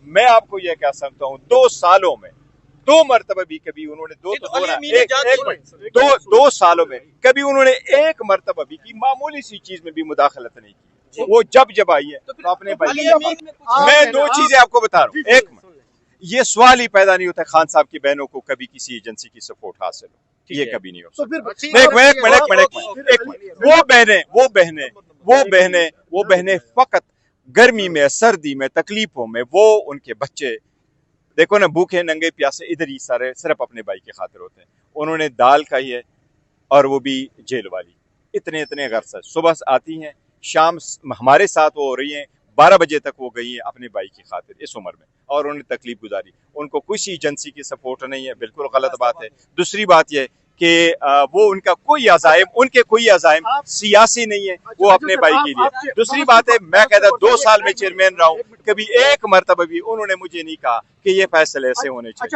मैं आपको यह कह सकता हूँ 2 सालों में 2 मरतबा भी कभी उन्होंने दो सालों में कभी उन्होंने 1 मरतबा भी की मामूली सी चीज में भी मुदाखलत नहीं की। वो जब आई है तो अपने भाई, मैं 2 चीजें आपको बता रहा हूँ। एक, ये सवाल ही पैदा नहीं होता खान साहब की बहनों को कभी किसी एजेंसी की सपोर्ट हासिल हो, ये कभी नहीं हो सकता। एक मिनट, वो बहनें फकत गर्मी में, सर्दी में, तकलीफों में, वो उनके बच्चे देखो ना, भूखे नंगे प्यासे इधर ही सारे सिर्फ अपने भाई की खातिर होते हैं। उन्होंने दाल खाई है और वो भी जेल वाली, इतने गर्स सुबह आती हैं, शाम हमारे साथ वो हो रही हैं, 12 बजे तक वो गई है अपने भाई की खातिर इस उम्र में, और उन्होंने तकलीफ गुजारी। उनको किसी एजेंसी की सपोर्ट नहीं है, बिल्कुल गलत बात है। दूसरी बात यह कि वो उनके कोई अज़ाइम सियासी नहीं है, वो अपने भाई के लिए। दूसरी बात है, मैं कहता 2 साल में चेयरमैन रहा हूँ, कभी 1 मरतबा भी उन्होंने मुझे नहीं कहा कि ये फैसले ऐसे होने चाहिए।